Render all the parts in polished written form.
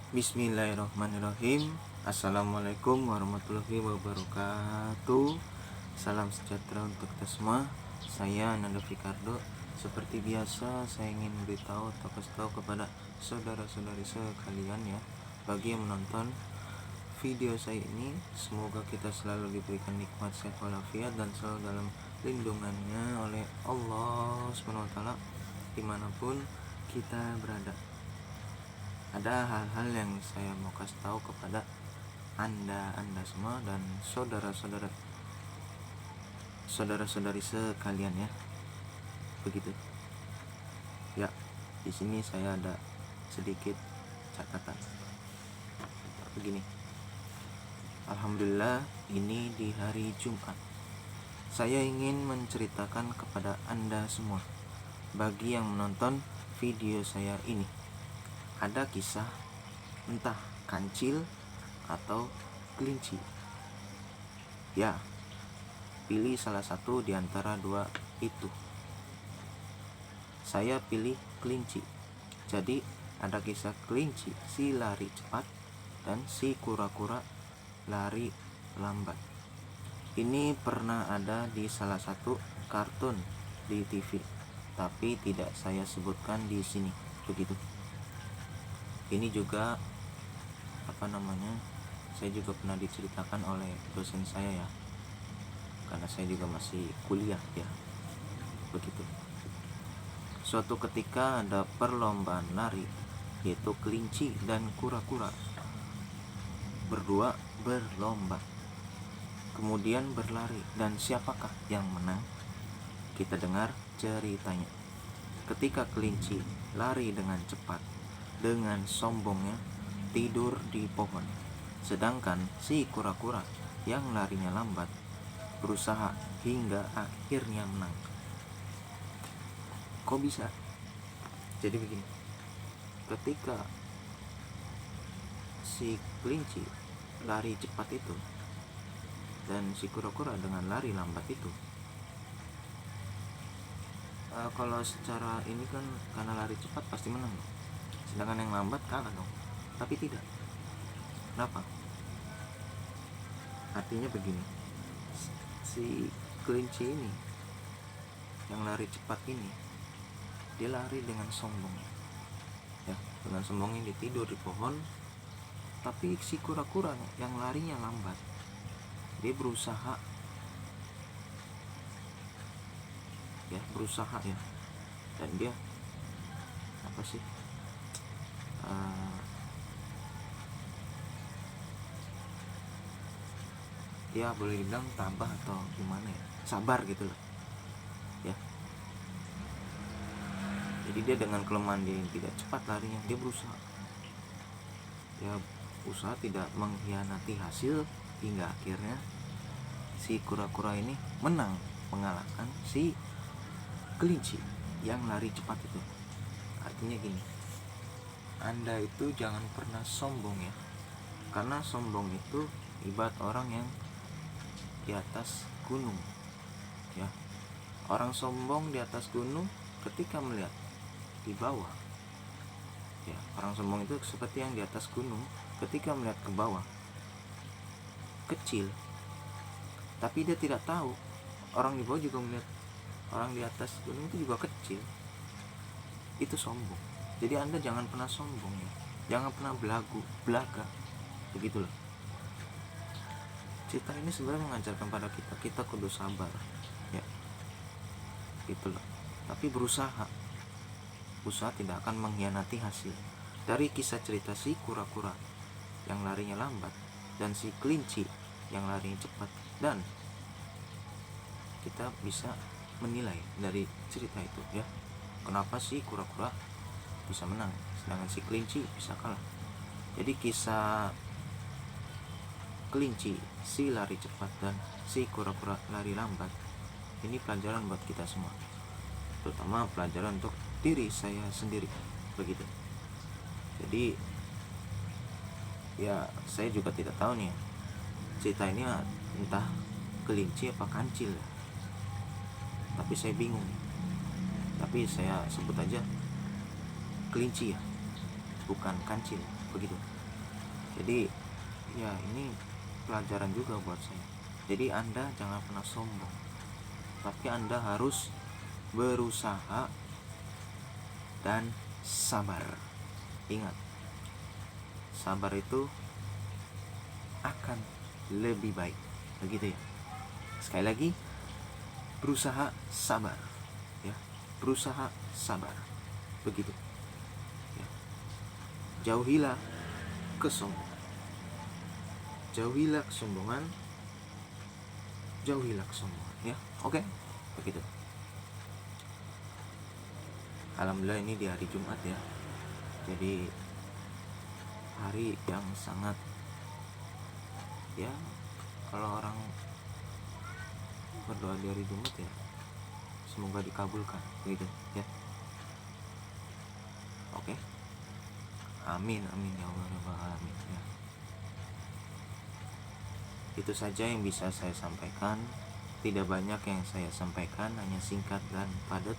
Bismillahirrahmanirrahim. Assalamualaikum warahmatullahi wabarakatuh. Salam sejahtera untuk kita semua. Saya Nanda Fikardo. Seperti biasa, saya ingin beritahu atau kasih tahu kepada saudara-saudari sekalian ya, bagi yang menonton video saya ini, semoga kita selalu diberikan nikmat sehat walafiat dan selalu dalam lindungannya oleh Allah SWT dimanapun kita berada. Ada hal-hal yang saya mau kasih tahu kepada anda semua dan saudara-saudari sekalian ya. Begitu. Ya, di sini saya ada sedikit catatan. Begini. Alhamdulillah, ini di hari Jumat. Saya ingin menceritakan kepada anda semua, bagi yang menonton video saya ini, ada kisah entah kancil atau kelinci. Ya, pilih salah satu di antara dua itu. Saya pilih kelinci. Jadi ada kisah kelinci si lari cepat dan si kura-kura lari lambat. Ini pernah ada di salah satu kartun di TV, tapi tidak saya sebutkan di sini. Begitu. Ini juga saya juga pernah diceritakan oleh dosen saya ya, karena saya juga masih kuliah ya. Begitu. Suatu ketika ada perlombaan lari, yaitu kelinci dan kura-kura berdua berlomba, kemudian berlari, dan siapakah yang menang? Kita dengar ceritanya. Ketika kelinci lari dengan cepat, dengan sombongnya tidur di pohon, sedangkan si kura-kura yang larinya lambat berusaha hingga akhirnya menang. Kok bisa? Jadi begini, ketika si kelinci lari cepat itu dan si kura-kura dengan lari lambat itu, kalau secara ini kan karena lari cepat pasti menang, sedangkan yang lambat kalah dong. Tapi tidak. Kenapa? Artinya begini, si kelinci ini yang lari cepat ini, dia lari dengan sombong ya, dengan sombongnya dia tidur di pohon. Tapi si kura-kura yang larinya lambat, dia berusaha ya, dan dia dia boleh dibilang tabah atau gimana ya, sabar gitu loh ya. Jadi dia dengan kelemahan dia yang tidak cepat larinya, dia berusaha tidak mengkhianati hasil, hingga akhirnya si kura-kura ini menang, mengalahkan si kelinci yang lari cepat itu. Artinya gini, anda itu jangan pernah sombong ya, karena sombong itu ibarat orang yang di atas gunung ya. Orang sombong di atas gunung ketika melihat di bawah ya, orang sombong itu seperti yang di atas gunung ketika melihat ke bawah kecil, tapi dia tidak tahu orang di bawah juga melihat orang di atas gunung itu juga kecil. Itu sombong. Jadi anda jangan pernah sombong ya, jangan pernah belaga. Begitu loh. Cerita ini sebenarnya mengajarkan pada kita kudu sabar ya, gitu loh. Tapi berusaha tidak akan mengkhianati hasil. Dari kisah cerita si kura-kura yang larinya lambat dan si kelinci yang larinya cepat, dan kita bisa menilai dari cerita itu ya, kenapa si kura-kura bisa menang sedangkan si kelinci bisa kalah. Jadi kisah kelinci si lari cepat dan si kura-kura lari lambat ini pelajaran buat kita semua, terutama pelajaran untuk diri saya sendiri. Begitu. Jadi ya, saya juga tidak tahu nih cerita ini entah kelinci apa kancil ya, tapi saya bingung. Tapi saya sebut aja kelinci ya, bukan kancil. Begitu. Jadi ya ini pelajaran juga buat saya. Jadi Anda jangan pernah sombong, tapi Anda harus berusaha dan sabar. Ingat, sabar itu akan lebih baik, begitu ya. Sekali lagi, berusaha sabar ya, berusaha sabar, begitu ya. Jauhilah kesombongan, jauhilah kesombongan, jauhilah kesombongan ya. Oke, begitu. Alhamdulillah ini di hari Jumat ya, jadi hari yang sangat ya, kalau orang berdoa di hari Jumat ya semoga dikabulkan, begitu ya. Oke, amin amin ya Allah ya Rabbal alamin ya. Itu saja yang bisa saya sampaikan. Tidak banyak yang saya sampaikan, hanya singkat dan padat.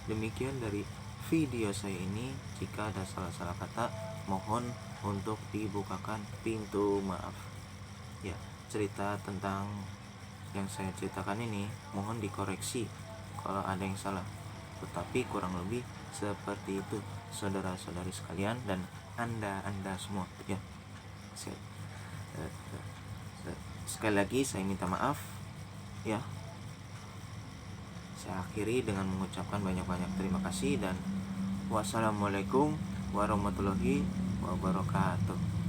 Demikian dari video saya ini. Jika ada salah-salah kata, mohon untuk dibukakan pintu maaf ya. Cerita tentang yang saya ceritakan ini mohon dikoreksi kalau ada yang salah, tetapi kurang lebih seperti itu saudara-saudari sekalian dan anda semua ya. Sekali lagi saya minta maaf ya. Saya akhiri dengan mengucapkan banyak-banyak terima kasih dan wassalamualaikum warahmatullahi wabarakatuh.